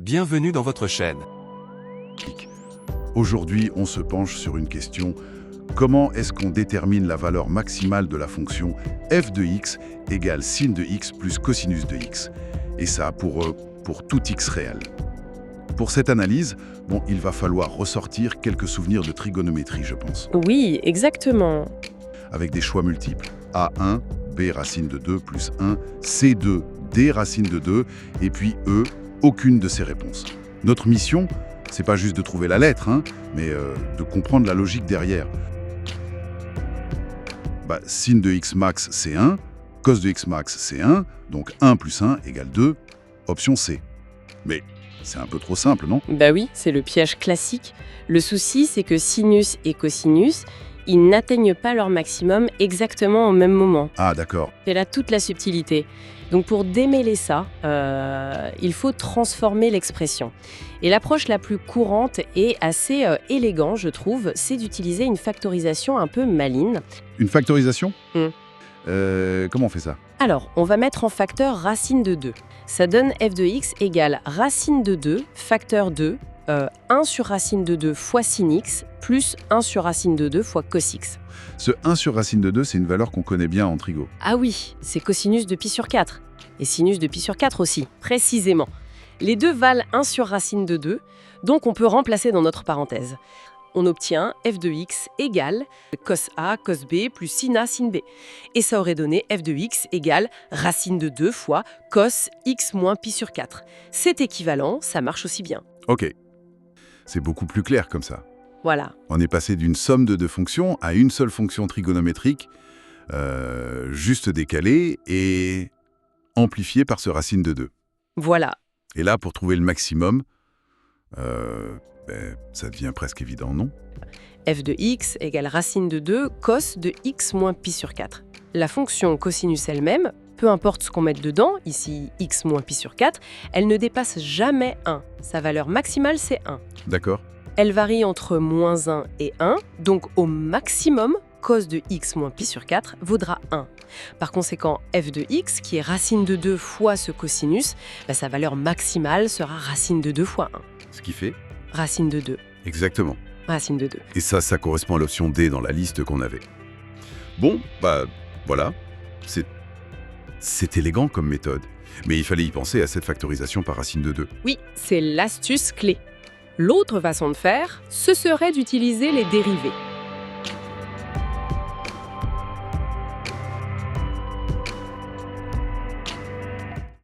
Bienvenue dans votre chaîne. Aujourd'hui, on se penche sur une question. Comment est-ce qu'on détermine la valeur maximale de la fonction f de x égale sin de x plus cosinus de x? Et ça pour tout x réel. Pour cette analyse, il va falloir ressortir quelques souvenirs de trigonométrie, je pense. Oui, exactement. Avec des choix multiples. A1, b racine de 2 plus 1, C2, d racine de 2, et puis E, aucune de ces réponses. Notre mission, c'est pas juste de trouver la lettre, mais de comprendre la logique derrière. Sin de x max, c'est 1, cos de x max, c'est 1, donc 1 plus 1 égale 2, option C. Mais c'est un peu trop simple, non? Bah oui, c'est le piège classique. Le souci, c'est que sinus et cosinus, ils n'atteignent pas leur maximum exactement au même moment. Ah, d'accord. C'est là toute la subtilité. Donc pour démêler ça, il faut transformer l'expression. Et l'approche la plus courante et assez élégante, je trouve, c'est d'utiliser une factorisation un peu maligne. Une factorisation? Mm. Comment on fait ça? Alors, on va mettre en facteur racine de 2. Ça donne f de x égale racine de 2, facteur 2, 1 sur racine de 2 fois sin x, plus 1 sur racine de 2 fois cos x. Ce 1 sur racine de 2, c'est une valeur qu'on connaît bien en trigo. Ah oui, c'est cosinus de pi sur 4. Et sinus de pi sur 4 aussi, précisément. Les deux valent 1 sur racine de 2, donc on peut remplacer dans notre parenthèse. On obtient f de x égale cos A, cos B, plus sin A, sin B. Et ça aurait donné f de x égale racine de 2 fois cos x moins pi sur 4. C'est équivalent, ça marche aussi bien. Ok. C'est beaucoup plus clair comme ça. Voilà. On est passé d'une somme de deux fonctions à une seule fonction trigonométrique, juste décalée et amplifiée par ce racine de 2. Voilà. Et là, pour trouver le maximum, ça devient presque évident, non? f de x égale racine de 2 cos de x moins pi sur 4. La fonction cosinus elle-même, peu importe ce qu'on met dedans, ici x moins pi sur 4, elle ne dépasse jamais 1. Sa valeur maximale, c'est 1. D'accord. Elle varie entre moins 1 et 1, donc au maximum, cos de x moins pi sur 4 vaudra 1. Par conséquent, f de x, qui est racine de 2 fois ce cosinus, sa valeur maximale sera racine de 2 fois 1. Ce qui fait? Racine de 2. Exactement. Racine de 2. Et ça correspond à l'option D dans la liste qu'on avait. Bon, voilà. C'est élégant comme méthode. Mais il fallait y penser à cette factorisation par racine de 2. Oui, c'est l'astuce clé. L'autre façon de faire, ce serait d'utiliser les dérivés.